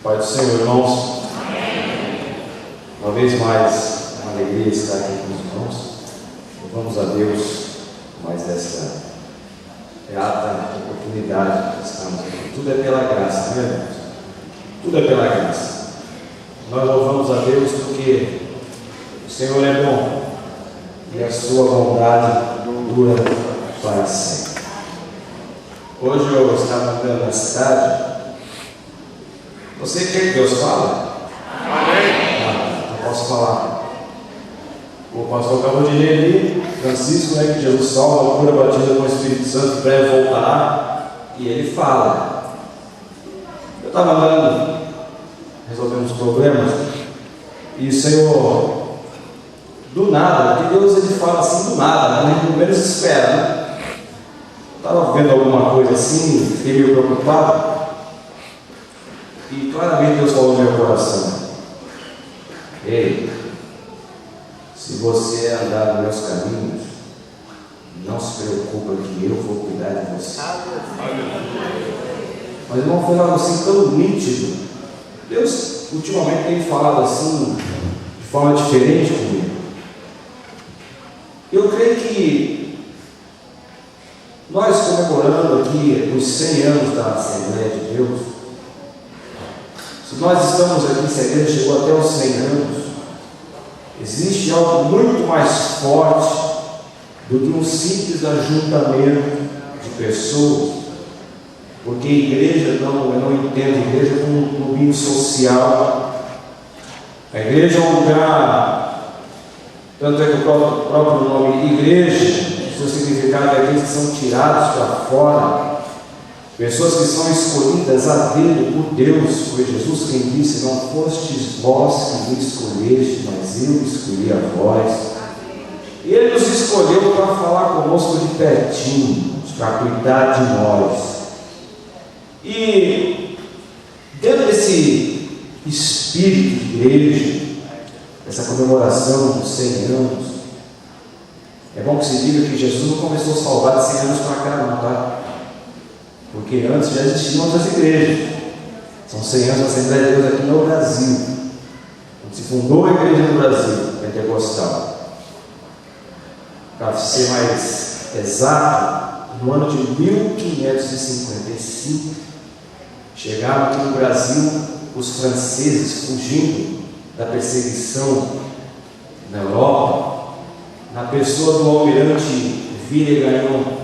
Pai do Senhor, irmãos, uma vez mais, é uma alegria estar aqui com os irmãos. Louvamos a Deus mais essa beata oportunidade que estamos aqui. Tudo é pela graça, né, irmãos? Tudo é pela graça. Nós louvamos a Deus porque o Senhor é bom e a sua bondade dura para sempre. Hoje eu estava andando na cidade. Você quer que Deus fale? Amém. Não posso falar. O pastor acabou de ler ali, Francisco, que Jesus salva, a cura batida com o Espírito Santo, breve voltará, e ele fala. Eu estava andando, resolvendo os problemas, e o Senhor, do nada, porque Deus ele fala assim do nada, né? A gente menos espera, né? Eu estava vendo alguma coisa assim, fiquei meio preocupado. E claramente Deus falou no meu coração: ei, se você andar nos meus caminhos, não se preocupa que eu vou cuidar de você. Mas irmão, foi algo assim tão nítido. Deus ultimamente tem falado assim, de forma diferente comigo. Eu creio que nós comemorando aqui os 100 anos da Assembleia de Deus, se nós estamos aqui, se a igreja chegou até os 100 anos, existe algo muito mais forte do que um simples ajuntamento de pessoas, porque igreja, eu não entendo igreja como um clubinho social. A igreja é um lugar, tanto é que o próprio nome igreja, o seu significado é aqueles que são tirados para fora, pessoas que são escolhidas a dedo por Deus. Foi Jesus quem disse: não fostes vós que me escolheste, mas eu escolhi a vós. E Ele nos escolheu para falar conosco de pertinho, para cuidar de nós. E dentro desse espírito de igreja, essa comemoração dos 100 anos, é bom que se diga que Jesus não começou a salvar de 100 anos para cá, não, tá? Porque antes já existiam outras igrejas. São 100 anos da Assembleia de Deus aqui no Brasil. Quando se fundou a igreja no Brasil, pentecostal. Para ser mais exato, no ano de 1555, chegaram aqui no Brasil os franceses fugindo da perseguição na Europa, na pessoa do almirante Villegagnon.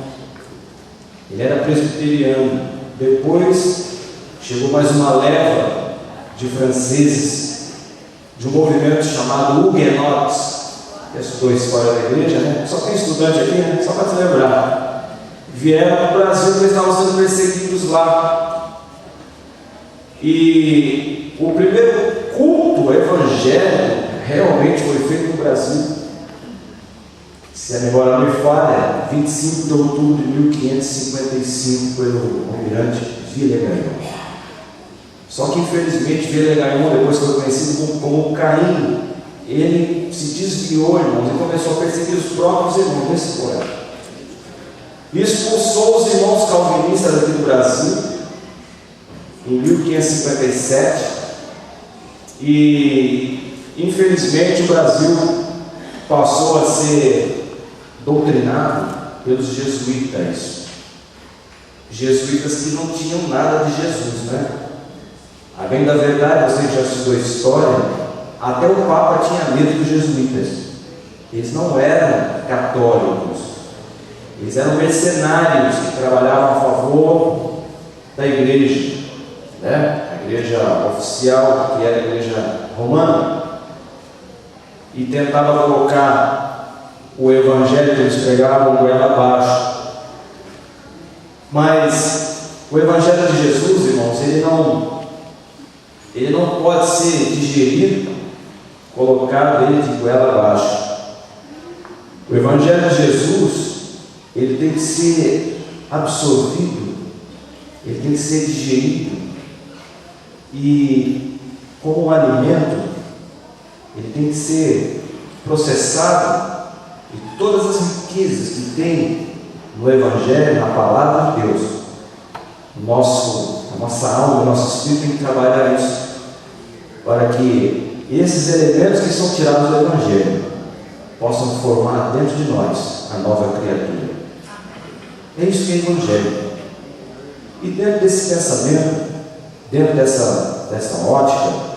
Ele era presbiteriano. Depois chegou mais uma leva de franceses de um movimento chamado Huguenotes. Estudou a história da igreja, né? Só tem estudante aqui, né? Só para te lembrar. Vieram para o Brasil porque eles estavam sendo perseguidos lá. E o primeiro culto evangélico realmente foi feito no Brasil. Se a memória não me falha, 25 de outubro de 1555, pelo almirante Villegagnon. Só que infelizmente Villegagnon, depois foi conhecido como Caim, ele se desviou, irmãos, e começou a perseguir os próprios irmãos nesse poema. E expulsou os irmãos calvinistas aqui do Brasil em 1557, e infelizmente o Brasil passou a ser doutrinado pelos jesuítas. Jesuítas que não tinham nada de Jesus, né? A bem da verdade, você já estudou história, até o Papa tinha medo dos jesuítas. Eles não eram católicos, eles eram mercenários que trabalhavam a favor da igreja, né? A igreja oficial, que era a igreja romana, e tentava colocar o evangelho que eles pregavam goela abaixo. Mas o evangelho de Jesus, irmãos, ele não pode ser digerido, colocado ele de goela abaixo. O evangelho de Jesus, ele tem que ser absorvido, ele tem que ser digerido, e como um alimento, ele tem que ser processado. E todas as riquezas que tem no Evangelho, na Palavra de Deus, a nossa alma, o nosso espírito tem que trabalhar isso. para que esses elementos que são tirados do Evangelho possam formar dentro de nós a nova criatura. É isso que é Evangelho. E dentro desse pensamento, dentro dessa ótica,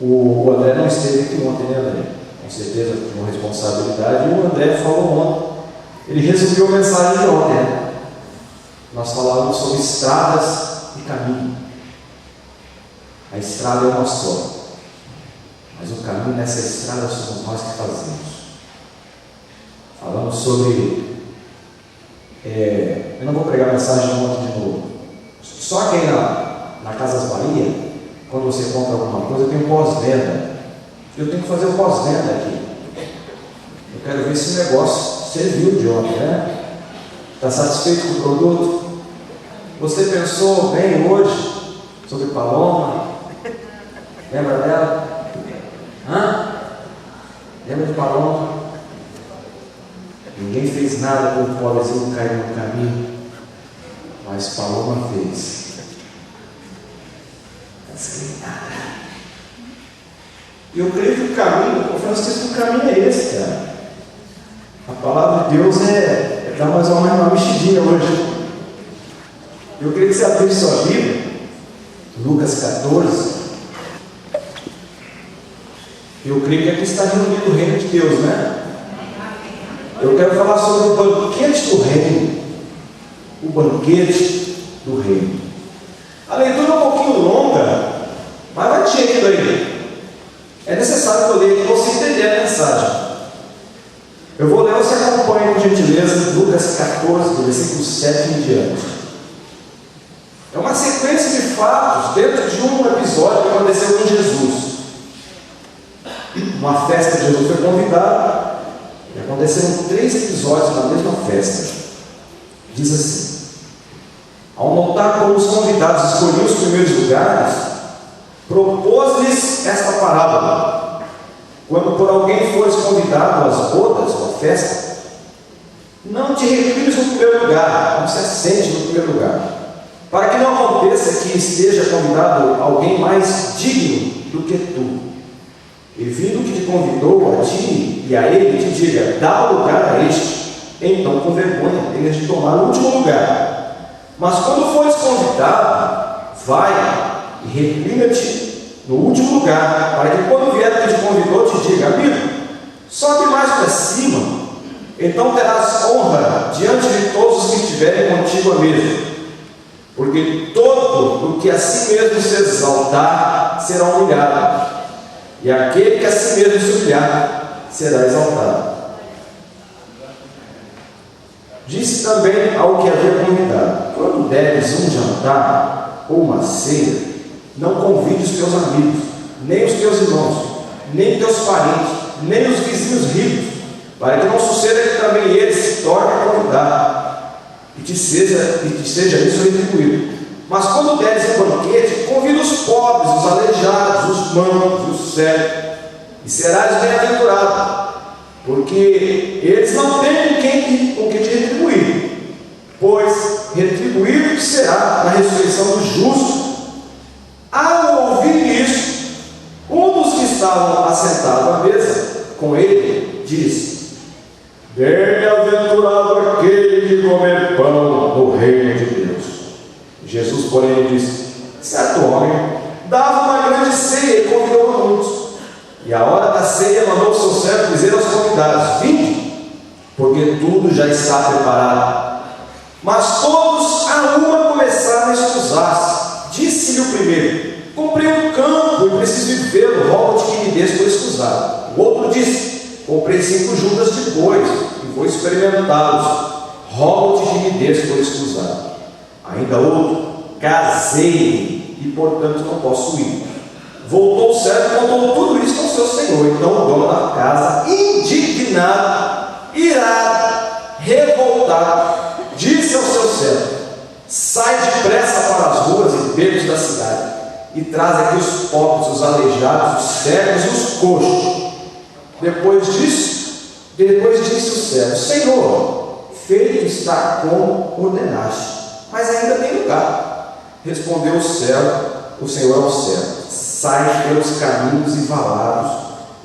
o André não esteve aqui ontem, né, André? Com certeza com responsabilidade. E o André falou ontem. Ele resumiu a mensagem de ontem, né? Nós falávamos sobre estradas e caminho. A estrada é uma só, mas o caminho nessa estrada somos nós que fazemos. Falamos sobre. Eu não vou pregar a mensagem ontem de novo. Só que aí na Casas Bahia, quando você compra alguma coisa, tem um pós-venda. Eu tenho que fazer o pós-venda aqui. Eu quero ver se o negócio serviu de ontem, né? Está satisfeito com o produto? Você pensou bem hoje sobre Paloma? Lembra dela? Lembra de Paloma? Ninguém fez nada para o pobrezinho cair no caminho, mas Paloma fez. E eu creio que o caminho, o Francisco, o caminho é esse, cara. A palavra de Deus é dar mais ou menos uma mexidinha hoje. Eu queria que você abrisse sua Bíblia, Lucas 14. Eu creio que aqui está reunido o reino de Deus, né? Eu quero falar sobre o banquete do reino. O banquete do reino. A leitura é um pouquinho longa, mas vai te indo aí. É necessário que eu leia para você entender a mensagem. Eu vou ler, você acompanha por gentileza, Lucas 14, do versículo 7 em diante. É uma sequência de fatos dentro de um episódio que aconteceu com Jesus. Uma festa que Jesus foi convidado, e aconteceram 3 episódios na mesma festa. Diz assim: ao notar como os convidados escolhiam os primeiros lugares, propôs-lhes esta parábola: quando por alguém fores convidado às bodas ou à festa, não te reclines no primeiro lugar, não se assente no primeiro lugar, para que não aconteça que esteja convidado alguém mais digno do que tu, e vindo que te convidou a ti e a ele, te diga: dá o lugar a este, então com vergonha tenhas de tomar o último lugar. Mas quando fores convidado, vai e reclina-te no último lugar, para que quando vier o que te convidou, te diga: amigo, sobe mais para cima, então terás honra diante de todos os que estiverem contigo à mesa. Porque todo o que a si mesmo se exaltar será humilhado, e aquele que a si mesmo se humilhar será exaltado. Disse também ao que havia convidado: quando deres um jantar ou uma ceia, não convides os teus amigos, nem os teus irmãos, nem teus parentes, nem os vizinhos ricos, para que não suceda que também eles se tornem a convidar, e te seja isso retribuído. Mas quando deres um banquete, convida os pobres, os aleijados, os mancos, os cegos, e serás bem-aventurado, porque eles não têm com que te retribuir, pois retribuído será na ressurreição dos justos. Ao ouvir isso, um dos que estavam assentados à mesa com ele disse: bem-aventurado aquele que comer pão no reino de Deus. Jesus, porém, disse: certo homem dava uma grande ceia e convidou a muitos. E à hora da ceia mandou o seu servo dizer aos convidados: vinde, porque tudo já está preparado. Mas todos a uma começaram a escusar-se. Disse-lhe o primeiro: comprei um campo e preciso ir vê-lo, rogo-te que me des por escusado. O outro disse: comprei 5 juntas de bois e vou experimentá-los, rogo-te que me des por escusado. Ainda outro: casei e portanto não posso ir. Voltou o servo e contou tudo isso ao seu senhor. Então o dono da casa, indignado, irado, revoltado, disse ao seu servo: sai depressa para as ruas e becos da cidade, e traz aqui os pobres, os aleijados, os cegos e os coxos. Depois disse o servo: Senhor, feito está como ordenaste, mas ainda tem lugar. Respondeu o Senhor ao servo: sai pelos caminhos e valados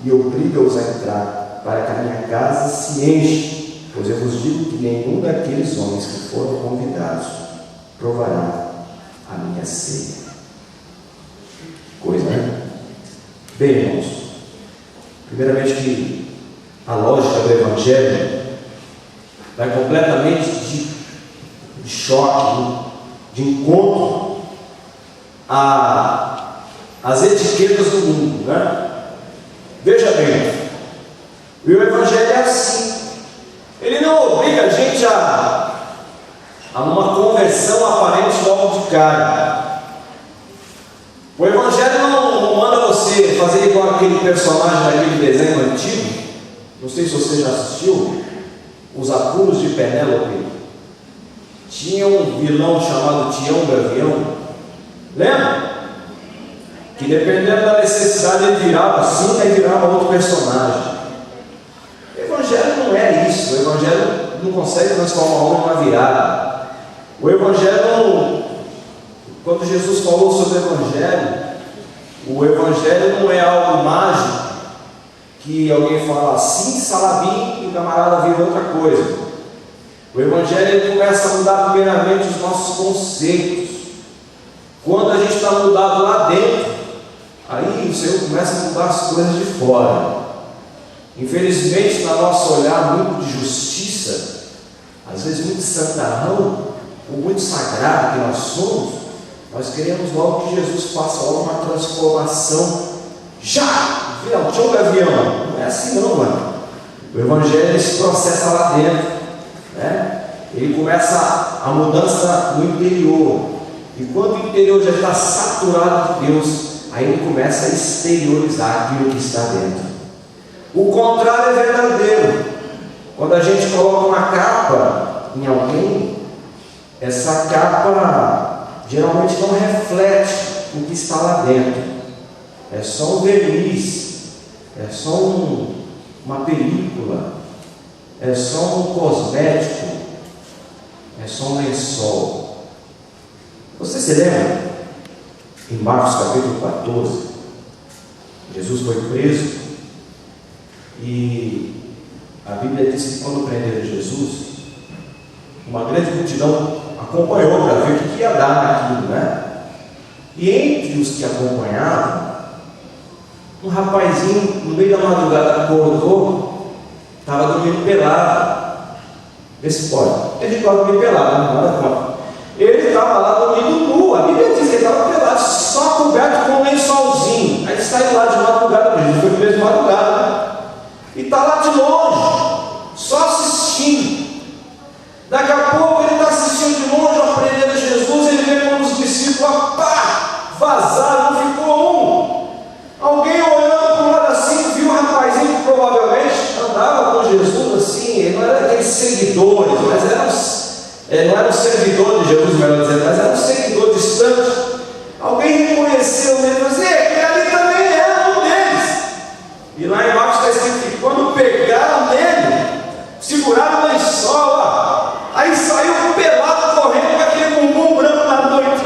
e obriga-os a entrar, para que a minha casa se enche. Pois eu vos digo que nenhum daqueles homens que foram convidados provará a minha ceia. Coisa, né? Bem, irmãos, primeiramente que a lógica do Evangelho vai completamente de choque, de encontro às etiquetas do mundo, né? Veja bem, o Evangelho é assim. Ele não obriga a gente a uma conversão aparente logo de cara. O Evangelho não manda você fazer igual aquele personagem daquele desenho antigo. Não sei se você já assistiu, Os Apuros de Penélope. Tinha um vilão chamado Tião Gavião. Lembra? Que dependendo da necessidade ele virava assim, aí virava outro personagem. O Evangelho não é isso. O Evangelho não consegue transformar o homem numa virada. O Evangelho, quando Jesus falou sobre o Evangelho não é algo mágico que alguém fala assim, salabim, e o camarada vira outra coisa. O Evangelho ele começa a mudar primeiramente os nossos conceitos. Quando a gente está mudado lá dentro, aí o Senhor começa a mudar as coisas de fora. Infelizmente, na nosso olhar muito de justiça, às vezes muito santarrão, ou muito sagrado que nós somos, nós queremos logo que Jesus faça logo uma transformação. Já! Vira o Tião Gavião. Não é assim não, mano. O Evangelho ele se processa lá dentro, né? Ele começa a mudança no interior. E quando o interior já está saturado de Deus, aí ele começa a exteriorizar aquilo que está dentro. O contrário é verdadeiro. Quando a gente coloca uma capa em alguém, essa capa geralmente não reflete o que está lá dentro. É só um verniz, é só uma película, é só um cosmético, é só um lençol. Você se lembra? Em Marcos capítulo 14, Jesus foi preso e a Bíblia diz que quando prenderam Jesus, uma grande multidão acompanhou para ver o que ia dar naquilo, né? E entre os que acompanhavam, um rapazinho no meio da madrugada acordou, estava dormindo pelado. Esse pode, ele estava dormindo pelado, não nada contra. Ele estava lá dormindo nu, a Bíblia diz que ele estava pelado, só coberto com um lençolzinho. Aí ele saiu lá de madrugada, ele foi preso de madrugada, né? E está lá de longe, só assistindo. Daqui a pouco ele está assistindo de longe, aprendendo Jesus, ele vê como os discípulos vazaram, não ficou um. Alguém olhando para o lado assim, viu um rapazinho que provavelmente andava com Jesus assim, ele não era aqueles seguidores, mas não era um servidor de Jesus, melhor dizendo, mas era um seguidor distante. Alguém reconheceu ele e falou assim: ele ali também era um deles. E lá embaixo está escrito que quando pegaram nele, seguraram o lençol, ó, aí saiu pelado correndo com aquele bumbum branco na noite.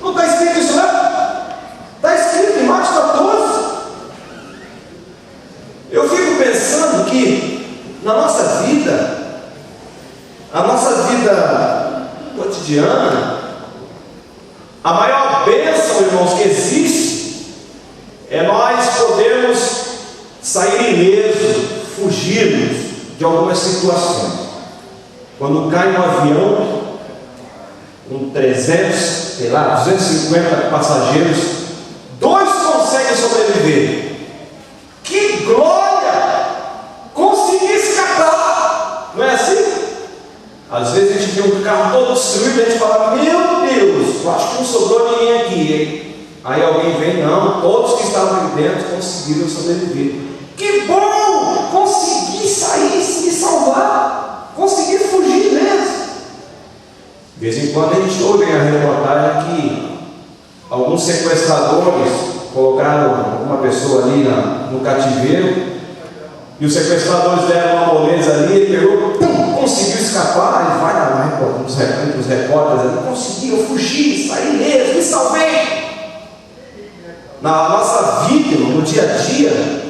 Não está escrito isso, não? Está escrito em Marcos 14. Eu fico pensando que na nossa vida, a nossa vida cotidiana, a maior bênção, irmãos, que existe é nós podermos sair ilesos, fugirmos de algumas situações. Quando cai um avião com 250 passageiros, 2 conseguem sobreviver. Que glória! Conseguir escapar! Não é assim? Às vezes a gente tem um carro todo destruído e a gente fala: meu Deus, eu acho que não sobrou ninguém aqui, hein? Aí alguém vem: não, todos que estavam aqui dentro conseguiram sobreviver. Que bom! Consegui sair, se salvar, consegui fugir mesmo. De vez em quando a gente ouve a reportagem que alguns sequestradores colocaram uma pessoa ali no cativeiro, e os sequestradores deram uma moleza ali, ele pegou, conseguiu escapar. Ele vai nos repórteres ali: consegui, eu fugi, saí mesmo, me salvei. na nossa vida, no dia a dia,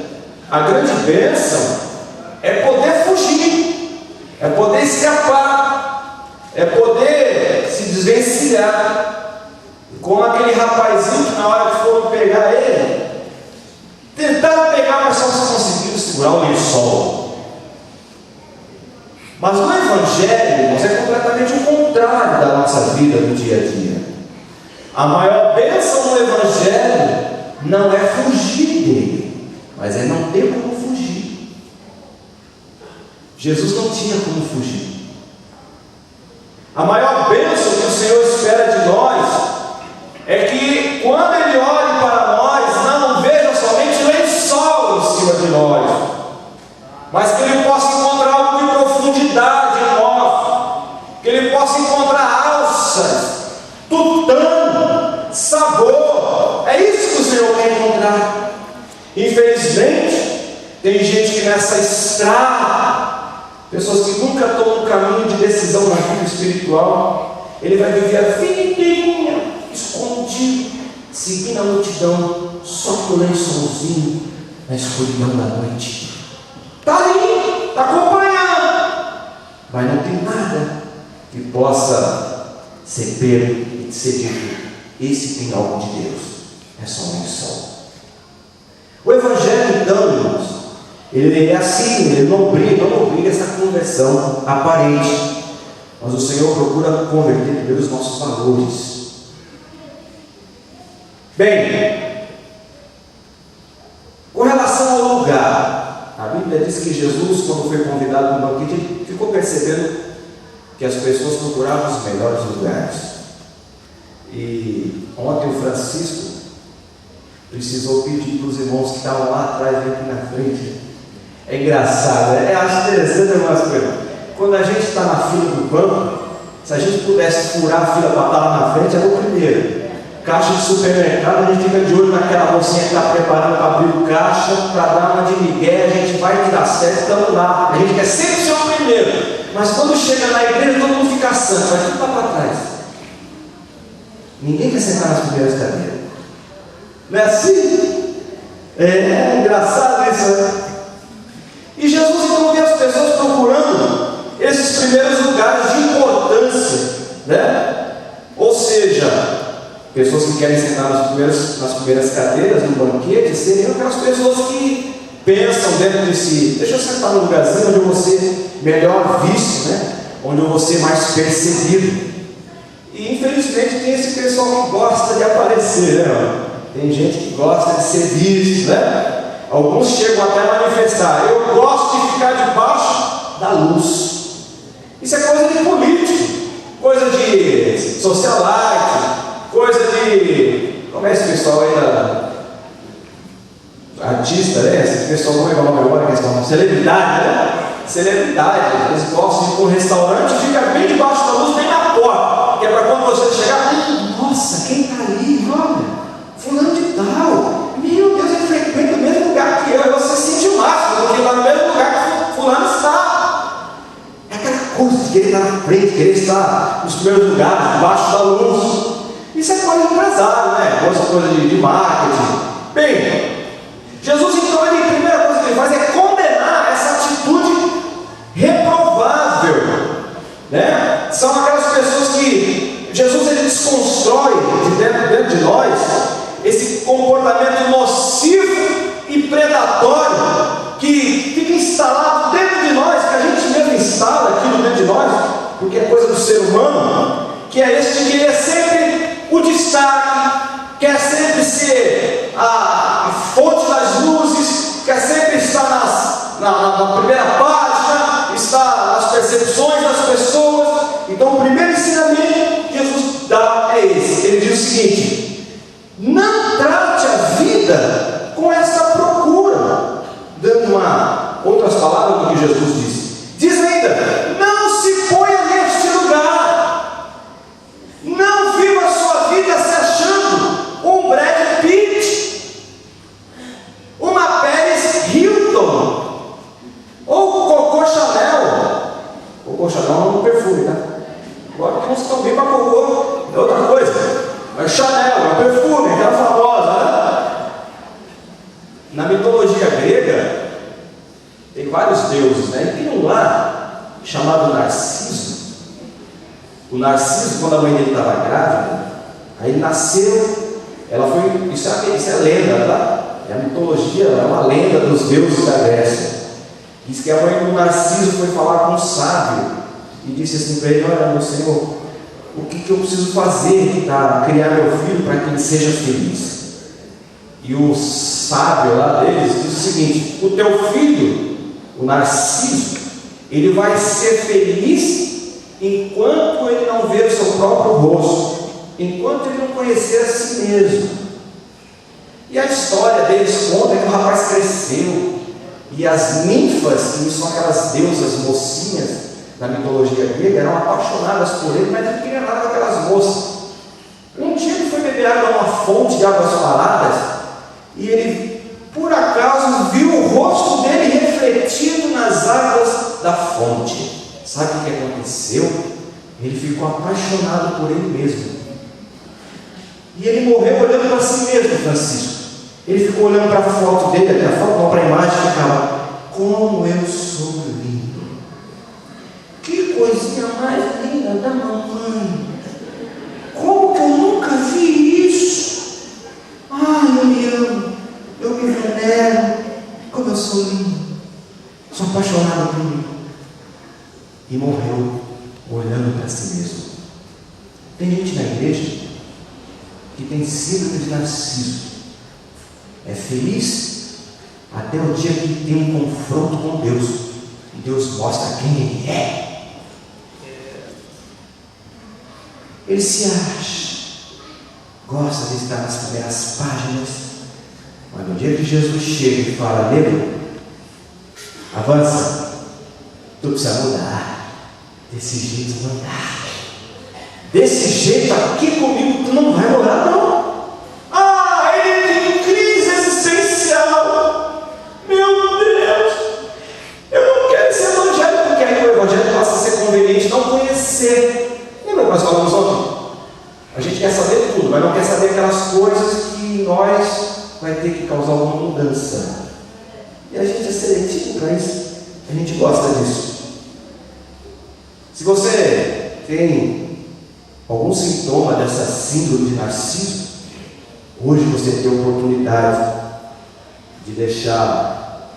a grande bênção é poder fugir, é poder escapar, é poder se desvencilhar. Como aquele rapazinho que na hora que foram pegar ele, tentaram pegar, mas só conseguiram segurar o lençol. Mas no Evangelho, irmãos, é completamente o contrário da nossa vida no dia a dia. A maior bênção no Evangelho não é fugir dele, mas é não ter como fugir. Jesus não tinha como fugir. A maior bênção que o Senhor espera de nós é que quando Ele olhe para nós, não veja somente lençol em cima de nós, mas que Ele possa encontrar algo de profundidade em nós, que Ele possa encontrar alças, tutano, sabor. É isso que o Senhor quer encontrar. Infelizmente, tem gente que nessa estrada, pessoas que nunca tomam um caminho de decisão na vida espiritual, ele vai viver a vidinha escondido, seguindo a multidão, só com o lençolzinho na escuridão da noite. Está ali, está acompanhando, mas não tem nada que possa ser pego e ser dito: esse tem algo de Deus, é só um lençol. O Evangelho, então, irmãos, ele é assim, ele não obriga essa conversão aparente, mas o Senhor procura converter primeiro os nossos valores. Bem, com relação ao lugar, a Bíblia diz que Jesus, quando foi convidado para um banquete, ficou percebendo que as pessoas procuravam os melhores lugares. E ontem o Francisco precisou pedir para os irmãos que estavam lá atrás e aqui na frente. É engraçado, acho interessante algumas coisas. Quando a gente está na fila do banco, se a gente pudesse furar a fila para estar lá na frente, era o primeiro. Caixa de supermercado, a gente fica de olho naquela mocinha que está preparando para abrir o caixa, para dar uma de migué, a gente vai tirar certo, estamos lá. A gente quer sempre ser o primeiro. Mas quando chega na igreja, todo mundo fica santo, vai tudo para trás. Ninguém quer sentar nas primeiras cadeiras. Não é assim? É engraçado isso, né? E Jesus então vê as pessoas procurando esses primeiros lugares de importância, né? Ou seja, pessoas que querem sentar nas primeiras cadeiras no banquete seriam aquelas pessoas que pensam dentro de si: deixa eu sentar no lugarzinho onde eu vou ser melhor visto, né? Onde eu vou ser mais percebido. E infelizmente tem esse pessoal que gosta de aparecer, né? Tem gente que gosta de ser visto, né? Alguns chegam até a manifestar: eu gosto de ficar debaixo da luz. Isso é coisa de político, coisa de socialite, coisa de... como é esse pessoal aí artista, né? Esse pessoal não é igual agora, que são celebridade, né? Celebridade, eles gostam de ir para um restaurante e ficar bem debaixo da luz, bem na porta, que é para quando você chegar: nossa, quem está ali? Olha, fulano de tal, meu Deus, ele frequenta o mesmo lugar que eu, você sente o máximo, porque está no mesmo lugar que fulano está. É aquela coisa de querer estar na frente, querer estar nos primeiros lugares, debaixo da luz. Isso é coisa de empresário, né? Coisa de marketing. Bem, Jesus então, a primeira coisa que ele faz é condenar essa atitude reprovável, né? São aquelas pessoas que Jesus ele desconstrói de dentro de nós esse comportamento nocivo e predatório que fica instalado dentro de nós, que a gente mesmo instala aquilo dentro de nós, porque é coisa do ser humano, que é esse de querer sempre o destaque, quer sempre ser a fonte das luzes, quer sempre estar na primeira página, estar nas percepções das pessoas. Então o primeiro ensinamento que Jesus dá é esse. Ele diz o seguinte: não trate a vida com essa procura. Dando outras palavras do que Jesus disse. Diz ainda: não se ponha neste lugar. Não viva a sua vida se achando um Brad Pitt, uma Paris Hilton, ou Coco Chanel. Coco Chanel é um perfume, tá? Narciso, quando a mãe dele estava grávida, aí ele nasceu, isso é lenda, tá? É a mitologia, é uma lenda dos deuses da Grécia. Diz que a mãe do Narciso foi falar com um sábio e disse assim para ele: olha, meu Senhor, o que eu preciso fazer para criar meu filho para que ele seja feliz? E o sábio lá deles diz o seguinte: o teu filho, o Narciso, ele vai ser feliz enquanto ele não ver o seu próprio rosto, enquanto ele não conhecer a si mesmo. E a história deles conta que o rapaz cresceu, e as ninfas, que são aquelas deusas mocinhas da mitologia grega, eram apaixonadas por ele, mas não queria nada com aquelas moças. Um dia ele foi beber água numa fonte de águas paradas, e ele, por acaso, viu o rosto dele refletido nas águas da fonte. Sabe o que aconteceu? Ele ficou apaixonado por ele mesmo. E ele morreu olhando para si mesmo, Francisco. Ele ficou olhando para a foto dele, para a imagem, e ficava: como eu sou lindo! Que coisinha mais linda da mamãe! Como que eu nunca vi isso? Ai, eu me amo, eu me venero, como eu sou lindo! Sou apaixonado por mim. E morreu olhando para si mesmo. Tem gente na igreja que tem síndrome de Narciso. É feliz até o dia que tem um confronto com Deus e Deus mostra quem ele é. Ele se acha, gosta de estar nas primeiras páginas, mas no dia que Jesus chega e fala: nego, avança, tu precisa mudar, desse jeito não dá, desse jeito aqui comigo tu não vai morar não. Não conhecer. Lembra que nós falamos ontem? A gente quer saber tudo, mas não quer saber aquelas coisas que em nós vai ter que causar uma mudança. E a gente é seletivo para isso. A gente gosta disso. Se você tem algum sintoma dessa síndrome de Narciso, hoje você tem a oportunidade de deixar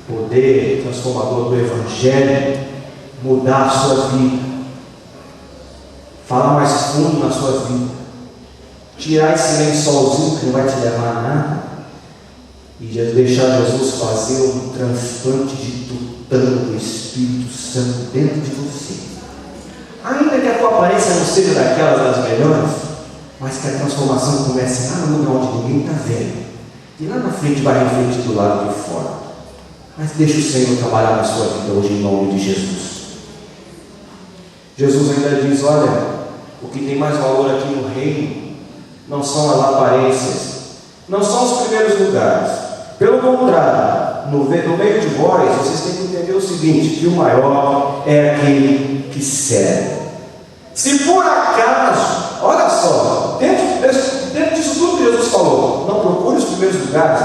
o poder transformador do Evangelho mudar a sua vida, falar mais fundo na sua vida, tirar esse lençolzinho que não vai te levar a nada e deixar Jesus fazer um transplante de tutano do Espírito Santo dentro de você. Ainda que a tua aparência não seja daquelas das melhores, mas que a transformação comece lá no lugar onde ninguém está vendo, e lá na frente vai refletir do lado de fora. Mas deixa o Senhor trabalhar na sua vida hoje em nome de Jesus. Jesus ainda diz: olha, o que tem mais valor aqui no reino não são as aparências, não são os primeiros lugares. Pelo contrário, no meio de vós, vocês têm que entender o seguinte: que o maior é aquele que serve. Se por acaso, olha só, dentro disso tudo que Jesus falou, não procure os primeiros lugares,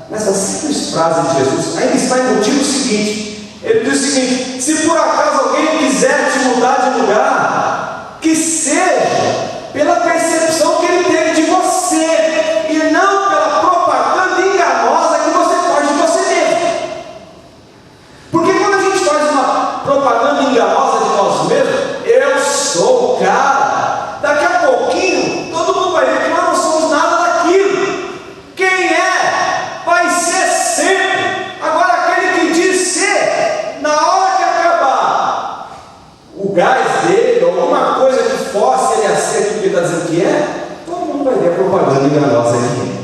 nessa simples frase de Jesus, ainda está embutido o seguinte: ele diz o seguinte: se por acaso alguém quiser te mudar de lugar, que seja pela percepção que ele teve de você, e não pela propaganda enganosa que você faz de você mesmo. Porque quando a gente faz uma propaganda enganosa de nós mesmos, eu sou o cara, daqui a pouquinho todo mundo vai ver que nós não somos nada daquilo. Quem é vai ser sempre. Agora aquele que diz ser, na hora que acabar o gás dele, alguma coisa que force ele a ser o que ele está dizendo que é, todo mundo vai ver a propaganda enganosa que é.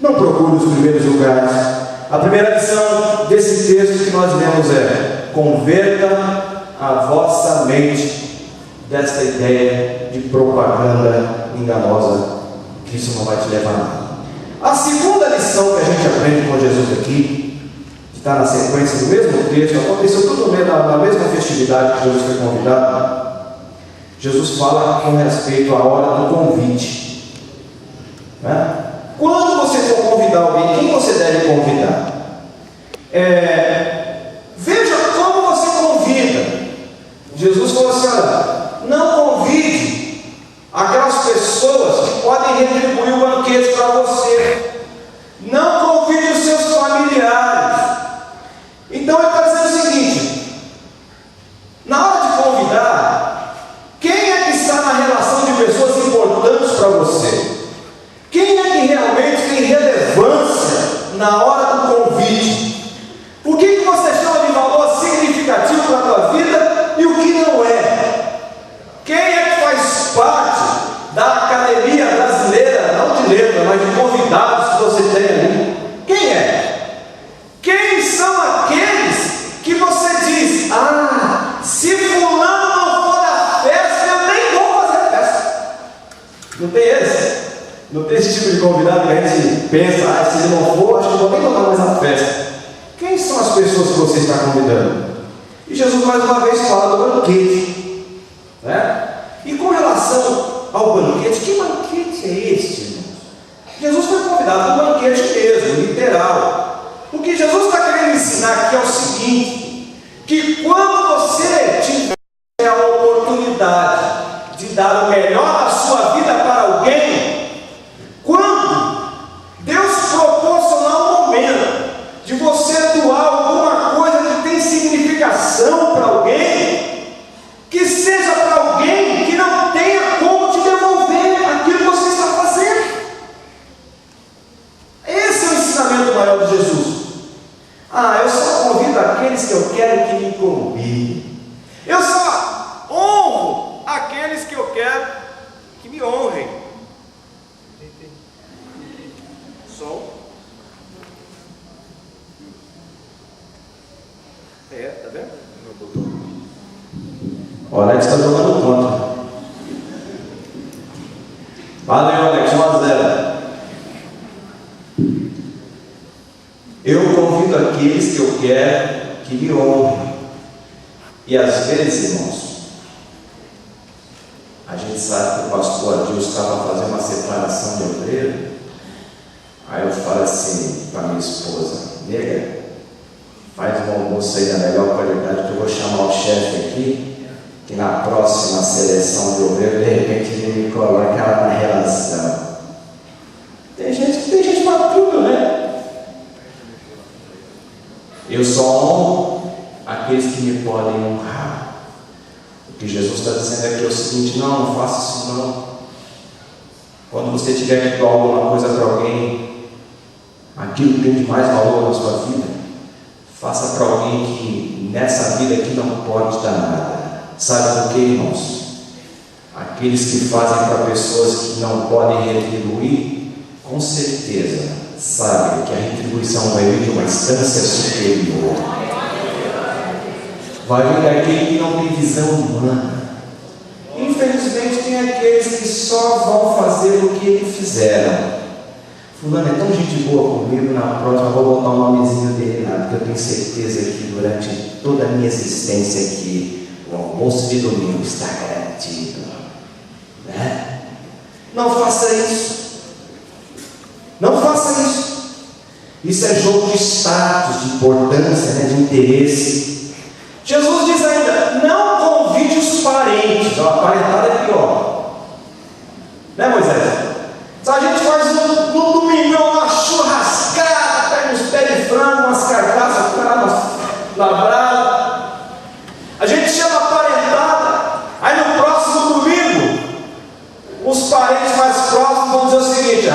Não procure os primeiros lugares. A primeira lição desse texto que nós lemos é: converta a vossa mente desta ideia de propaganda enganosa, que isso não vai te levar a nada. A segunda lição que a gente aprende com Jesus aqui, que está na sequência do mesmo texto, aconteceu tudo na mesma festividade que Jesus foi convidado. Jesus fala com respeito à hora do convite, né? Quando você for convidar alguém, quem você deve convidar? Veja como você convida. Jesus falou assim: olha, não convide Não tem esse? Não tem esse tipo de convidado que a gente pensa, se ele não for, acho que eu vou nem tocar mais a festa. Quem são as pessoas que você está convidando? E Jesus mais uma vez fala do banquete, né? E com relação ao banquete, que banquete é este, irmãos? Jesus foi convidado para um banquete mesmo, literal. O que Jesus está querendo ensinar aqui é o seguinte: que quando você tiver a oportunidade de dar o melhor da sua vida para alguém, quando Deus proporcionar um momento de você doar alguma coisa que tem significação para alguém, que seja para alguém que não tenha como te devolver aquilo que você está fazendo. Esse é o ensinamento maior de Jesus. Eu só convido aqueles que eu quero que me convidem. Eu só honro aqueles que eu quero que me honrem. Som. Tá vendo? O Alex está jogando contra. Valeu, Alex, 1-0. Eu convido aqueles que eu quero que me honrem. E às vezes, irmãos, a gente sabe que o pastor Adilson estava fazendo uma separação de obreiro. Aí eu falo assim para minha esposa: nega, faz um almoço aí da melhor qualidade, que eu vou chamar o chefe aqui, que na próxima seleção de obreiro, de repente ele me coloca ela na relação. Tem gente para tudo, né? Eu só honro aqueles que me podem honrar. O que Jesus está dizendo aqui é o seguinte: não faça isso não. Quando você tiver que doar alguma coisa para alguém, aquilo que tem de mais valor na sua vida, faça para alguém que nessa vida aqui não pode dar nada. Sabe por quê, irmãos? Aqueles que fazem para pessoas que não podem retribuir, com certeza sabem que a retribuição vai vir de uma instância superior. Vai vir daquele que não tem visão humana. Infelizmente tem aqueles que só vão fazer o que eles fizeram. Fulano é tão gente boa comigo, na próxima eu vou botar o nomezinho dele lá, porque eu tenho certeza que durante toda a minha existência aqui, o almoço de domingo está garantido, né? Não faça isso. Não faça isso. Isso é jogo de status, de importância, né? De interesse. Jesus diz ainda: não convide os parentes. A parentada é pior, né, Moisés? Se a gente faz no domingão uma churrascada, pega uns pés de frango, umas carcaças, labradas, a gente chama a parentada. Aí no próximo domingo, os parentes mais próximos vão dizer o seguinte: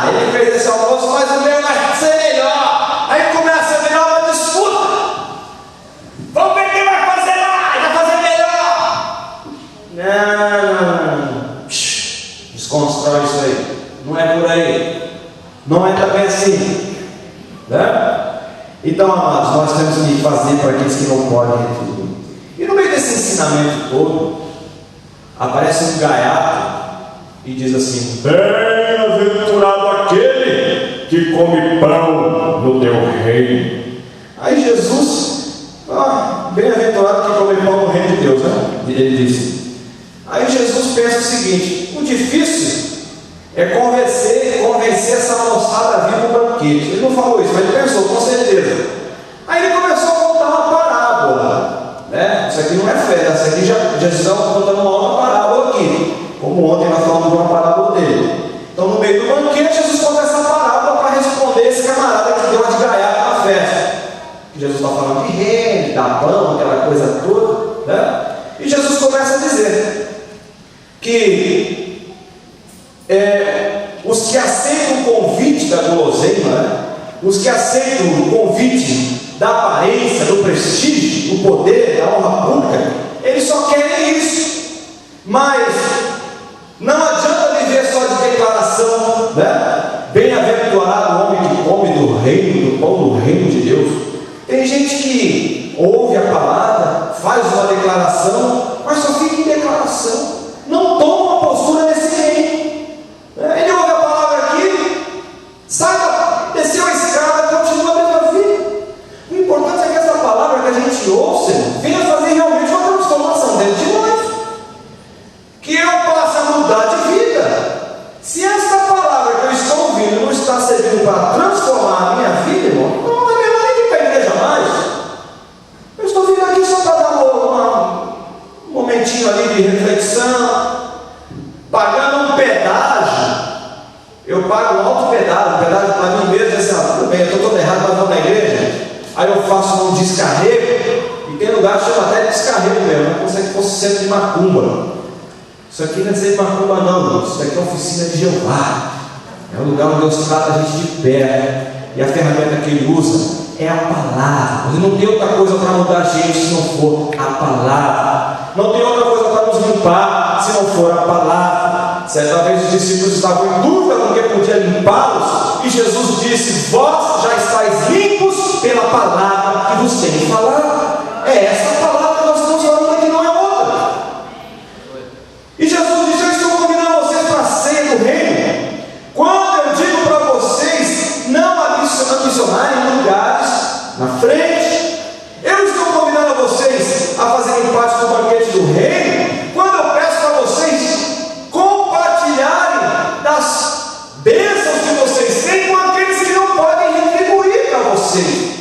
ele fez esse almoço, mas o meu vai ser melhor. Aí começa a virar uma disputa. Vamos ver quem vai fazer mais, vai fazer melhor. Não. Desconstrói isso aí. Não é por aí. Não é também assim, né? Então, amados, nós temos que fazer para aqueles que não podem retribuir. E no meio desse ensinamento todo, aparece um gaiato e diz assim: bem-aventurado aquele que come pão no teu reino. Aí Jesus, bem-aventurado que come pão no reino de Deus, né? Ele disse. Aí Jesus pensa o seguinte: o difícil é convencer essa moçada a vir para o banquete. Ele não falou isso, mas ele pensou, com certeza. Aí ele começou a contar uma parábola, né? Isso aqui não é fé, isso aqui Jesus está contando uma parábola aqui, como ontem nós falamos de uma parábola dele. Então, no meio do banquete, Jesus conta essa parábola para responder esse camarada que deu uma de gaiato na festa. Que Jesus está falando de reino, de dar pão, aquela coisa toda, né? E Jesus começa a dizer que os que aceitam o convite da guloseima, né? Os que aceitam o convite da aparência, do prestígio, do poder, da honra pública, eles só querem isso. Mas não adianta viver só de declaração, né? Bem-aventurado o homem que come do reino, do pão do reino de Deus. Tem gente que ouve a palavra, faz uma declaração, mas só fica em declaração, não toma uma postura nesse reino. pagando um pedágio. Eu pago um alto pedágio para mim mesmo, assim, tudo bem, eu estou todo errado, mas vou na igreja. Aí eu faço um descarrego, e tem lugar que chama até de descarrego mesmo, como se fosse centro de macumba. Isso aqui não é centro de macumba não, isso aqui é oficina de Jeová. É um lugar onde Deus trata a gente de pé, e a ferramenta que Ele usa é a palavra. Ele não tem outra coisa para mudar a gente se não for a palavra. Não tem outra coisa para nos limpar se não for a palavra. Certa vez os discípulos estavam em dúvida com quem podia limpá-los, e Jesus disse: vós já estáis limpos pela palavra que vos tenho falado. É essa palavra que nós estamos falando aqui, não é outra. E Jesus disse: eu estou convidando vocês para a ceia do reino. Quando eu digo para vocês não adicionarem lugares na frente, eu estou convidando vocês a fazerem parte do banquete do reino. Quando eu peço para vocês compartilharem das bênçãos que vocês têm com aqueles que não podem retribuir para vocês.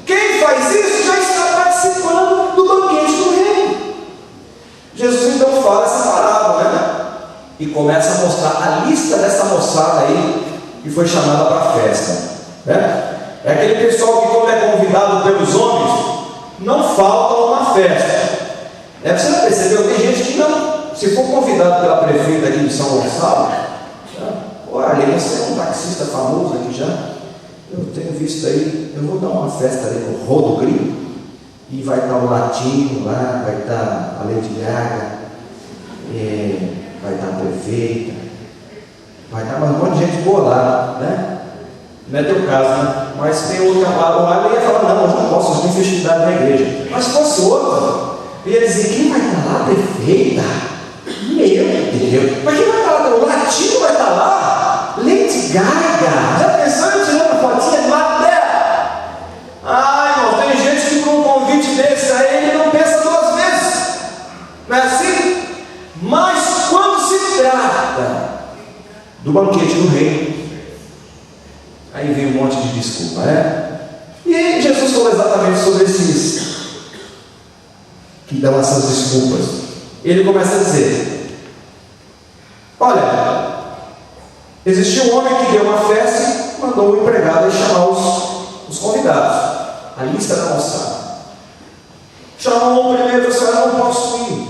Quem faz isso já está participando do banquete do reino. Jesus então fala essa parábola, né? E começa a mostrar a lista dessa moçada aí que foi chamada para a festa, né? É aquele pessoal que, quando é convidado pelos homens, não falta uma festa. Você já percebeu? Tem gente que não, se for convidado pela prefeita aqui de São Gonçalo, olha, você é um taxista famoso aqui já, eu tenho visto aí, eu vou dar uma festa ali no Rodo Gringo, e vai estar o Latino lá, vai estar a Lady Gaga, vai estar a prefeita, vai estar mais um monte de gente boa lá, né? Não é teu caso, né? Mas tem outra lá, eu ia falar: não, eu não posso, eu tenho festividade na igreja. Mas se fosse outra, eu ia dizer: quem vai estar lá, prefeita? Meu Deus! Mas quem vai estar lá? O Latino vai estar lá? Lady Gaga! Já pensou em tirar uma fotinha lá dela? Ai, irmão, tem gente que com um convite desse aí, ele não pensa duas vezes. Não é assim? Mas quando se trata do banquete do reino, aí vem um monte de desculpa, né? E aí Jesus falou exatamente sobre esses que dão essas desculpas. Ele começa a dizer: olha, existiu um homem que deu uma festa e mandou o empregado chamar os convidados, a lista da moçada. Chamou o primeiro e disse: eu não posso ir,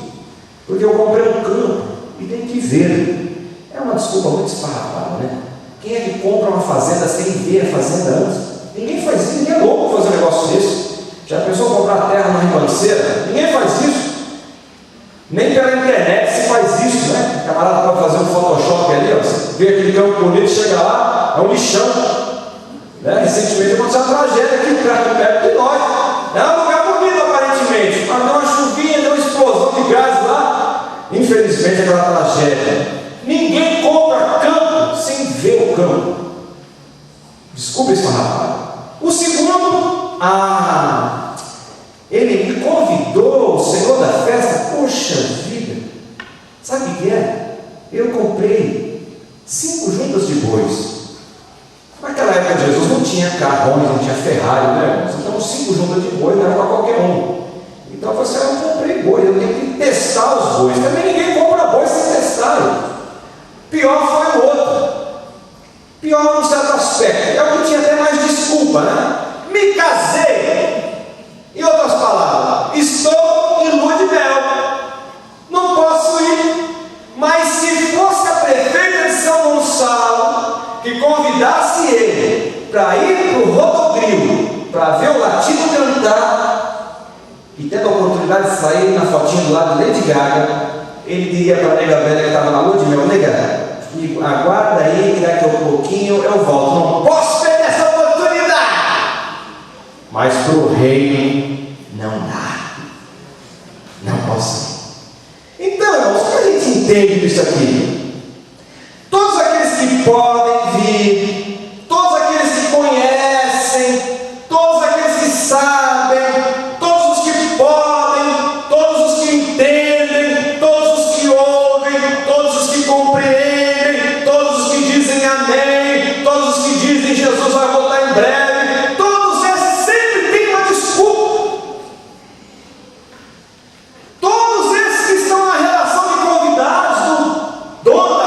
porque eu comprei um campo e tem que ver. É uma desculpa muito esfarrapada, né? Quem é que compra uma fazenda sem ver a fazenda antes? Ninguém faz isso, ninguém é louco fazer um negócio desse. Já pensou comprar terra numa ribanceira? Ninguém faz isso. Nem pela internet se faz isso, né? O camarada vai fazer um Photoshop ali, você vê aquele campo bonito, chega lá, é um lixão. Né? Recentemente aconteceu uma tragédia aqui perto de nós. É um lugar bonito aparentemente, mas deu uma chuvinha, deu uma explosão de gás lá. Infelizmente, aquela tragédia. Ninguém compra campo sem ver o campo. Desculpa esse rapaz. O segundo, ele me convidou, o Senhor da festa. Poxa vida, sabe o que é? Eu comprei 5 juntas de bois. Naquela época de Jesus não tinha carrões, não tinha Ferrari, né, irmãos? Então 5 juntas de bois não era para qualquer um. Então você não comprei boi, eu tenho que testar os bois. Também ninguém compra boi sem testar. Pior foi o outro. Pior num certo aspecto. É o que tinha até mais desculpa, né? Me casei. Em outras palavras, estou em lua de mel. Não posso ir. Mas se fosse a prefeita de São Gonçalo que convidasse ele para ir para o Rodogrilo, para ver o Latino cantar, e tendo a oportunidade de sair na fotinha do lado de Lady Gaga, ele diria para a nega velha que estava na lua de mel: nega, aguarda aí que daqui a pouquinho eu volto. Não posso perder essa oportunidade. Mas para o reino não dá. Não posso. Então, irmãos, o que a gente entende disso aqui? Todos aqueles que podem vir, todos aqueles que conhecem, todos aqueles que sabem, todos os que podem, todos os que entendem, todos os que ouvem, todos os que compreendem, todos os que dizem amém, todos os que dizem Jesus vai voltar em breve, todos esses sempre têm uma desculpa. Todos esses que estão na relação de convidados do dono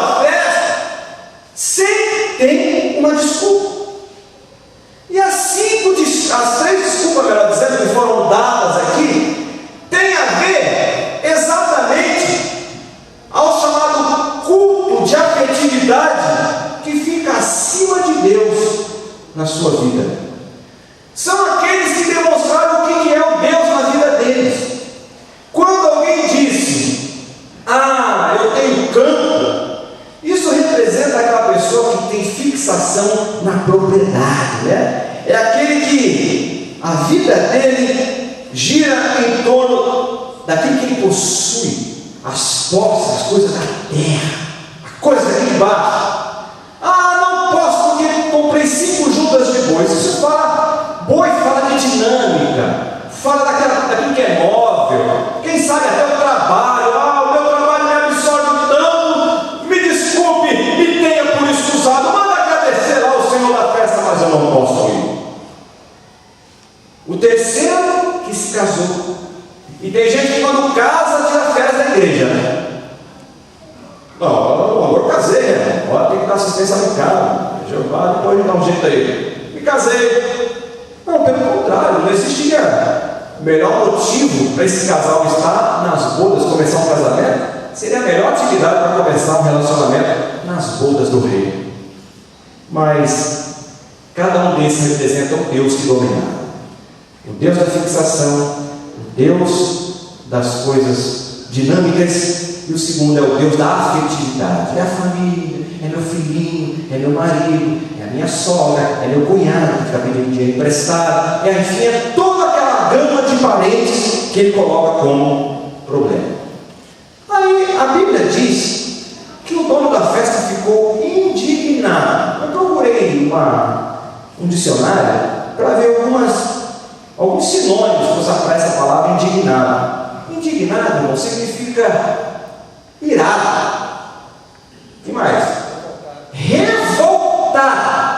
na sua vida. São aqueles que demonstraram o que é o Deus na vida deles. Quando alguém disse: ah, eu tenho campo, isso representa aquela pessoa que tem fixação na propriedade, né? É aquele que a vida dele gira em torno daquilo que ele possui, as posses, as coisas da terra, a coisa daqui de baixo. Ah, não posso porque comprei 5 juntas de bois. Isso fala, boi fala de dinâmica, fala daquilo que é móvel, quem sabe até o trabalho. Ah, o meu trabalho me absorve tanto, me desculpe, me tenha por excusado, manda agradecer lá o Senhor da festa, mas eu não posso ir. O terceiro que se casou. E tem gente que quando casa tira férias da igreja, né? Não, amor, casei, né? Agora tem que dar assistência no carro. Jeová, depois de dar um jeito aí. Me casei. Não, pelo contrário, não existia melhor motivo para esse casal estar nas bodas, começar um casamento. Seria a melhor atividade para começar um relacionamento nas bodas do rei. Mas cada um desses representa um Deus que dominava. O Deus da fixação, o Deus das coisas dinâmicas, e o segundo é o Deus da afetividade. É a família, é meu filhinho, é meu marido, é a minha sogra, é meu cunhado que fica pedindo dinheiro emprestado, enfim, é toda aquela gama de parentes que ele coloca como problema. Aí a Bíblia diz que o dono da festa ficou indignado. Eu procurei um dicionário para ver alguns sinônimos para usar para essa palavra indignado. Indignado, irmão, significa irado. O que mais? Revoltado.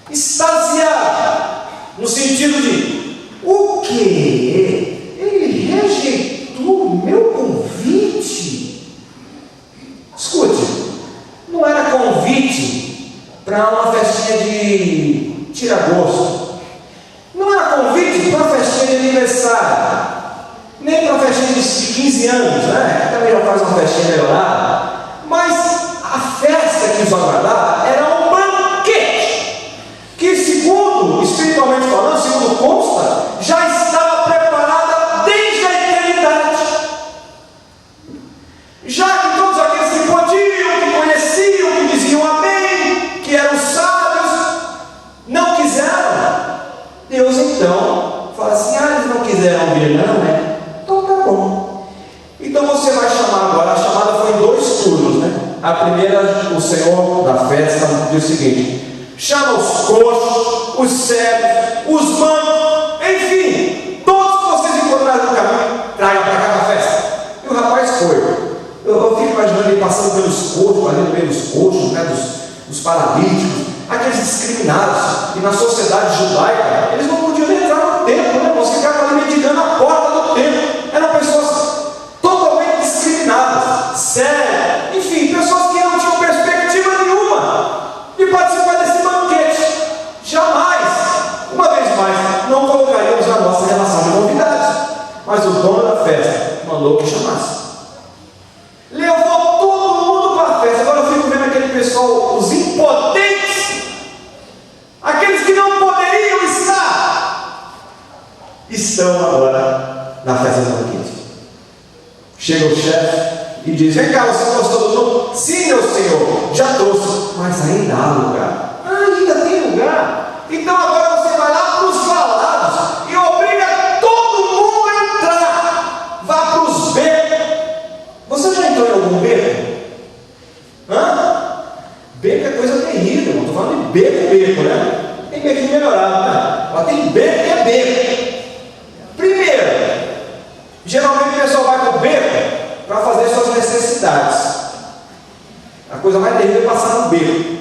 Extasiado. No sentido de: o quê? Ele rejeitou o meu convite? Escute, não era convite para uma festinha de tira-gosto. Não era convite para uma festinha de aniversário, nem para uma festinha de 15 anos, né? Que também já faz uma festinha melhorada. Mas a festa que os aguardava era um banquete, que, segundo, espiritualmente falando, segundo consta, já estava preparada desde a eternidade. Já que todos aqueles que podiam, que conheciam, que diziam amém, que eram sábios, não quiseram, Deus então fala assim: ah, eles não quiseram vir, não, né? Então tá bom. Então você vai chamar agora. A chamada foi em 2 turnos, né? A primeira, o Senhor da festa diz o seguinte: chama os coxos, os cegos, os mancos, enfim, todos que vocês encontrarem no caminho, tragam para cá na festa. E o rapaz foi. Eu fico imaginando ele passando pelos coxos, ali no meio dos coxos, né? dos paralíticos, aqueles discriminados, e na sociedade judaica eles não podiam entrar no templo, né? Eles ficavam ali mendigando a porta do templo. Eram pessoas totalmente discriminadas, sérias, enfim, pessoas que não tinham perspectiva nenhuma de participar desse banquete. Jamais, uma vez mais, não colocaríamos a nossa relação de convidados. Mas o dono da festa mandou que chamasse. Levou todo mundo para a festa. Agora eu fico vendo aquele pessoal, os impotentes, aqueles que não poderiam estar, estão agora na festa do banquete. Chega o chefe e diz: vem cá, você gostou do mundo? Sim, meu senhor, já trouxe. Mas ainda há lugar. Ainda tem lugar. Então agora você vai lá para os falados e obriga todo mundo a entrar. Vá para os becos. Você já entrou em algum beco? Beco é coisa terrível, não estou falando de beco, né? Tem bequinho melhorado, né? Mas tem beco que é beco. Primeiro, geralmente o pessoal vai para o beco para fazer suas necessidades. A coisa mais terrível é passar no beco.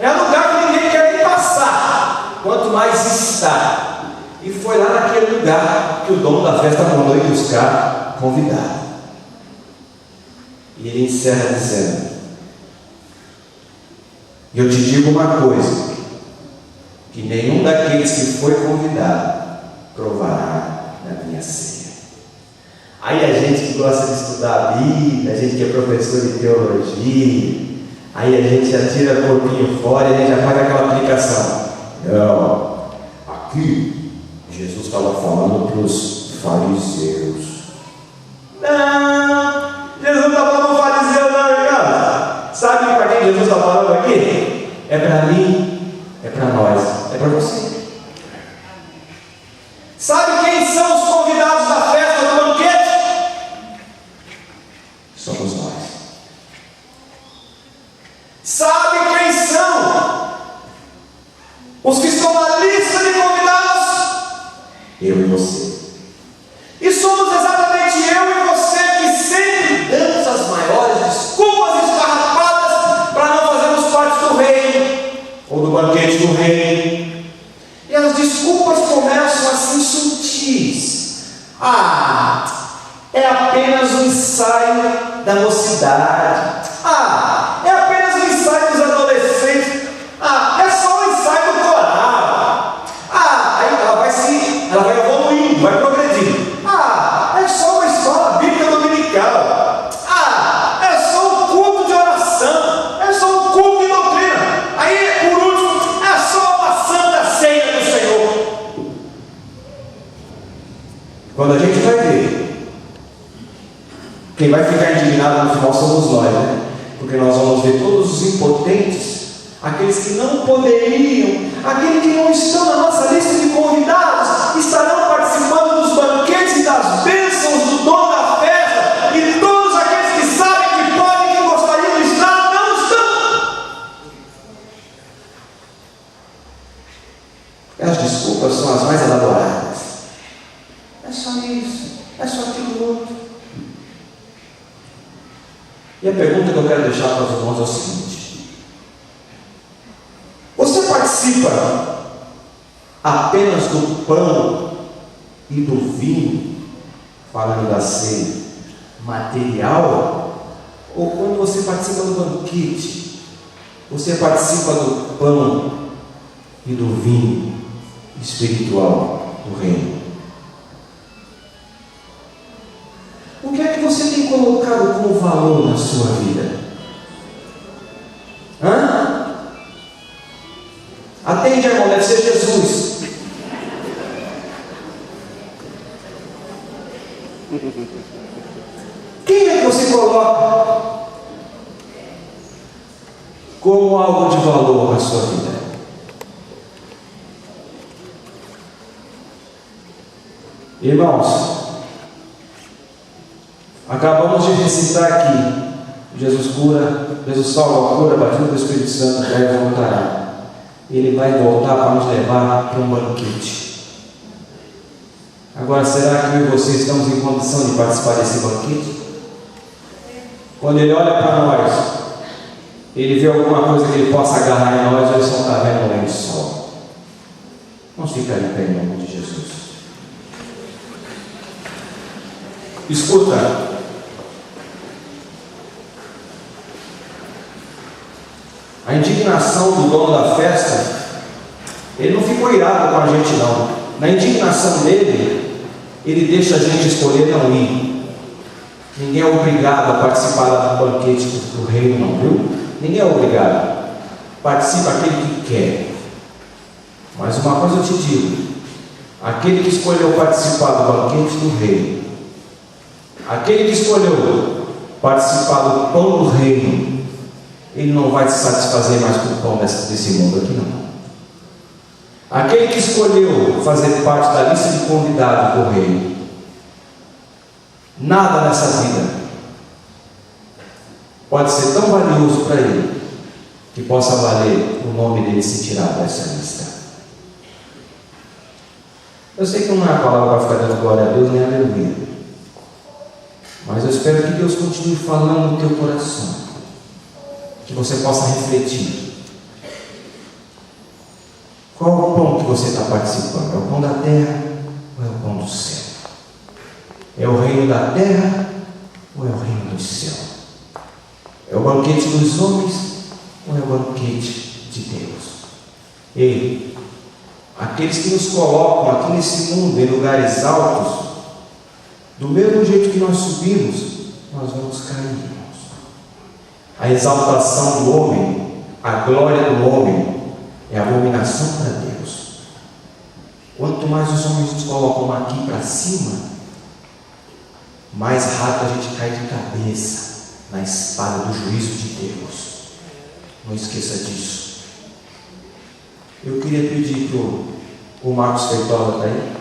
É lugar que ninguém quer nem passar, quanto mais estar. E foi lá naquele lugar que o dono da festa mandou ir buscar convidado. E ele encerra dizendo: eu te digo uma coisa, que nenhum daqueles que foi convidado provará na minha ceia. Aí a gente que gosta de estudar a Bíblia, a gente que é professor de teologia, Aí a gente já tira o corpinho fora e a gente já faz aquela aplicação. Não, aqui Jesus estava falando para os fariseus. Não, Jesus não está falando para os fariseus, não, irmão. Sabe para quem Jesus está falando aqui? É para mim, é para nós, é para você. Sabe quem são os convidados da festa do banquete? Somos nós. Sabe quem são os que estão na lista de convidados? Eu e você. E somos exatamente eu e você que sempre damos as maiores desculpas esfarrapadas para não fazermos parte do reino ou do banquete do reino. E as desculpas começam assim sutis. É apenas um ensaio da mocidade. É apenas um ensaio dos adolescentes. É só um ensaio do coral. Aí ela vai evoluindo, vai progredindo. É só uma escola bíblica dominical. É só um culto de oração. É só um culto de doutrina. Aí, por último, é só uma santa ceia do Senhor. Quando a gente vai ver, quem vai ficar indignado no final somos nós, né? Porque nós vamos ver todos os impotentes, aqueles que não poderiam, aqueles que não estão na nossa lista de convidados, estarão participando dos banquetes e das bênçãos do dono da festa, e todos aqueles que sabem que podem, que gostariam de estar, não estão. As desculpas são as mais elaboradas. É só isso, é só aquilo outro. E a pergunta que eu quero deixar para os irmãos é o seguinte: você participa apenas do pão e do vinho, falando da ceia material? Ou quando você participa do banquete, você participa do pão e do vinho espiritual do reino? O que é que você tem colocado como valor na sua vida? Atende, irmão, deve ser Jesus. Quem é que você coloca como algo de valor na sua vida? Irmãos, acabamos de recitar aqui: Jesus cura, Jesus salva, cura, batismo do Espírito Santo, breve voltará. Ele vai voltar para nos levar para um banquete. Agora, será que eu e você estamos em condição de participar desse banquete? Quando Ele olha para nós, Ele vê alguma coisa que Ele possa agarrar em nós, ou Ele só está vendo um lençol? Vamos ficar em pé em nome de Jesus. Escuta. A indignação do dono da festa, ele não ficou irado com a gente, não. Na indignação dele, ele deixa a gente escolher não ir. Ninguém é obrigado a participar do banquete do reino, não, viu? Ninguém é obrigado. Participa aquele que quer. Mas uma coisa eu te digo: aquele que escolheu participar do banquete do reino, aquele que escolheu participar do pão do reino, ele não vai se satisfazer mais com o pão desse mundo aqui, não. Aquele que escolheu fazer parte da lista de convidados do reino, nada nessa vida pode ser tão valioso para ele que possa valer o nome dele se tirar dessa lista. Eu sei que não é a palavra para ficar dando glória a Deus nem aleluia, mas eu espero que Deus continue falando no teu coração, que você possa refletir. Qual é o pão que você está participando? É o pão da terra ou é o pão do céu? É o reino da terra ou é o reino do céu? É o banquete dos homens ou é o banquete de Deus? Ei, aqueles que nos colocam aqui nesse mundo em lugares altos, do mesmo jeito que nós subimos, nós vamos cair, irmãos. A exaltação do homem, a glória do homem, é abominação para Deus. Quanto mais os homens nos colocam aqui para cima, mais rápido a gente cai de cabeça na espada do juízo de Deus. Não esqueça disso. Eu queria pedir para o Marcos Feitosa, está aí?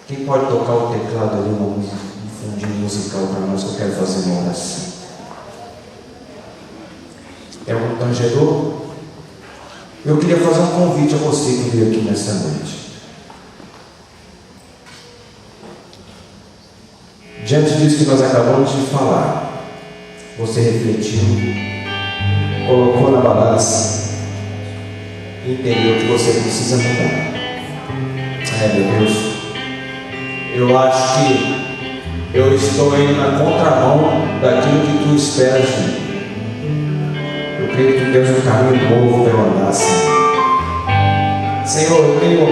Quem pode tocar o teclado ali, um fundinho musical para nós, que eu quero fazer uma oração. É um tangedor? Eu queria fazer um convite a você que veio aqui nessa noite. Diante disso que nós acabamos de falar, você refletiu, colocou na balança, entendeu que você precisa mudar. Meu Deus, eu acho que eu estou indo na contramão daquilo que tu esperas de mim. Eu creio que tu tens um caminho novo para eu andar, Senhor. Senhor, eu tenho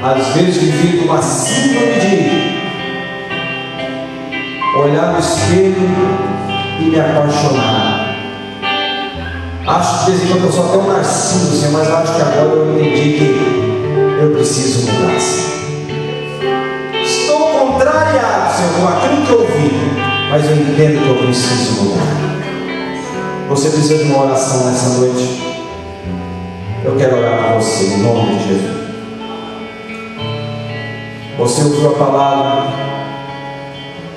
às vezes vivido uma síndrome de olhar no espelho e me apaixonar. Acho que de vez em quando eu sou até um narciso, Senhor, mas acho que agora eu entendi que eu preciso mudar, Senhor. Estou contrariado, Senhor, com aquilo que eu ouvi, mas eu entendo que eu preciso mudar. Você precisa de uma oração nessa noite? Eu quero orar por você, em nome de Jesus. Você ouviu a palavra?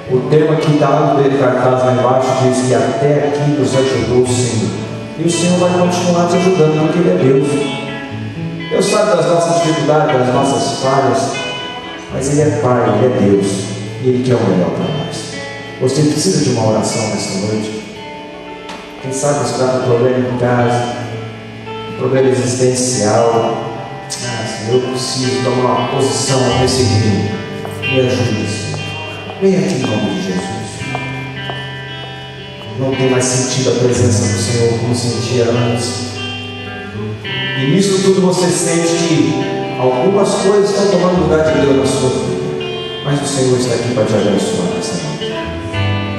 O tema que está lá no cartaz lá embaixo diz que até aqui nos ajudou o Senhor. E o Senhor vai continuar te ajudando, porque Ele é Deus. Deus sabe das nossas dificuldades, das nossas falhas, mas Ele é Pai, Ele é Deus, e Ele quer o melhor para nós. Você precisa de uma oração nessa noite? Quem sabe você está com um problema em casa, um problema existencial. Senhor, eu preciso tomar uma posição nesse crime. Me ajude, Senhor. Venha aqui em nome de Jesus. Não tem mais sentido a presença do Senhor como sentia antes. E nisso tudo você sente que algumas coisas estão tomando lugar de Deus na sua vida. Mas o Senhor está aqui para te abençoar nessa noite.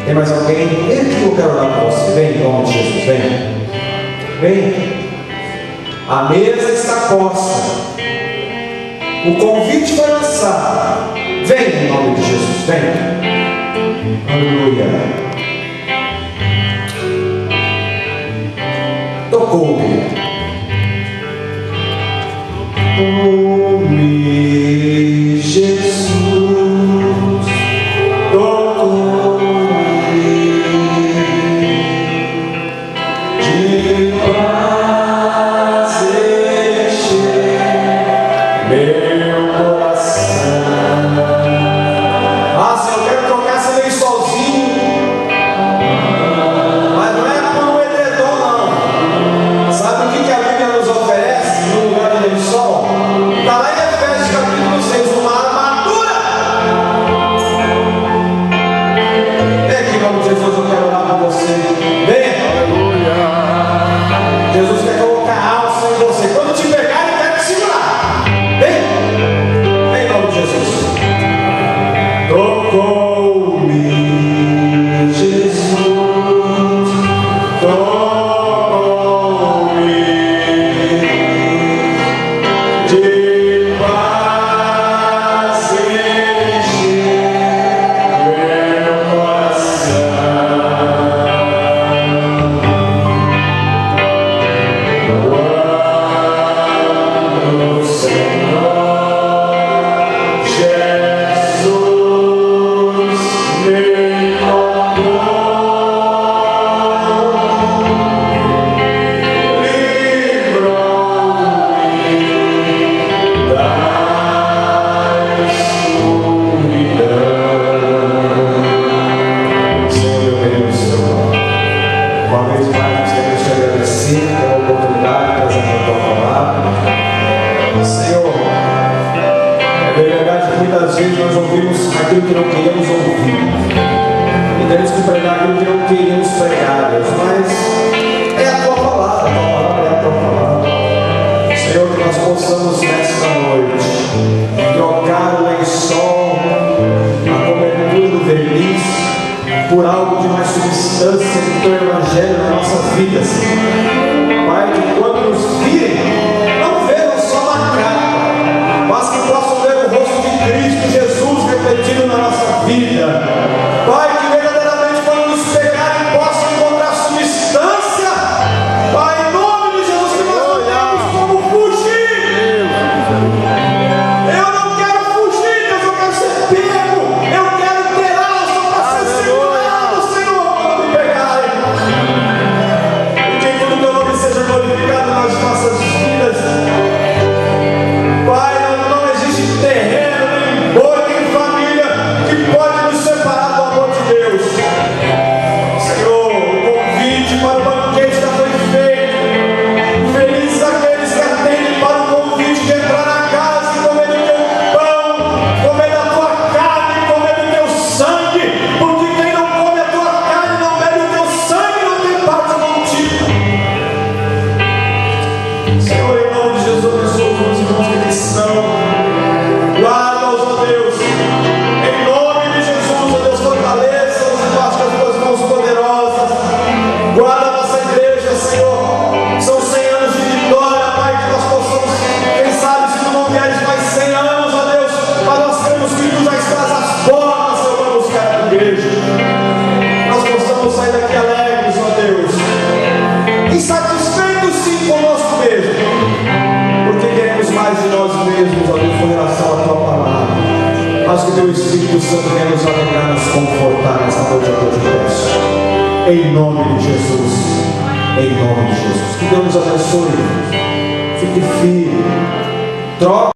Tem mais alguém? Vem aqui, eu quero orar para você. Vem em nome de Jesus, vem. Vem. A mesa está posta. O convite foi lançado. Vem em nome de Jesus, vem. Aleluia. Tocou-me. Tocou-me, Jesus. Aquilo que não queríamos ouvir, e temos que pregar aquilo que não queríamos pregar, Deus, mas é a tua palavra é a tua palavra. Senhor, que nós possamos nesta noite trocar o lençol, a cobertura do verniz, por algo de mais substância do Teu Evangelho nas nossas vidas. Pai, que quando nos virem, não vejam só uma cara, mas que possam ver o rosto de Cristo Jesus refletido na nossa vida. Pai, que verdadeiramente quando nos pegarem possam encontrar substância. Pai, em nome de Jesus, que nós não temos como fugir. Eu não quero fugir, Deus, eu quero ser pego. Eu quero ter alça para ser segurado, Senhor, quando me pegarem. E que tudo teu nome seja glorificado nas nossas vidas. Pai, não existe terreno, nem boi, nem família que pode nos separar do amor de Deus. Senhor, o convite para o banquete já foi feito. Felizes aqueles que atendem para o convite de entrar na casa e comer do teu pão, comer da tua carne, comer do teu sangue, porque quem não come a tua carne, não bebe o teu sangue, não tem parte contigo. Senhor, em nome de Jesus, abençoa os meus irmãos que aqui estão. Guarda-os, ó Deus. Em nome de Jesus, ó Deus, fortaleça-os debaixo das tuas mãos poderosas. Guarda a nossa igreja, Senhor. São 100 anos de vitória, Pai, que nós possamos, quem sabe, se tu não vieres mais 100 anos, ó Deus, mas nós cremos que tu já estás às portas, Senhor, para buscar a igreja. Nós possamos sair daqui alegres, ó Deus, insatisfeitos sim conosco mesmo, porque queremos mais de nós mesmos, ó Deus, com relação à tua palavra. Mas que teu Espírito Santo venha nos alegrar, nos confortar nessa noite, ó Deus, eu peço. Em nome de Jesus. Em nome de Jesus. Que Deus nos abençoe. Fique firme. Troque.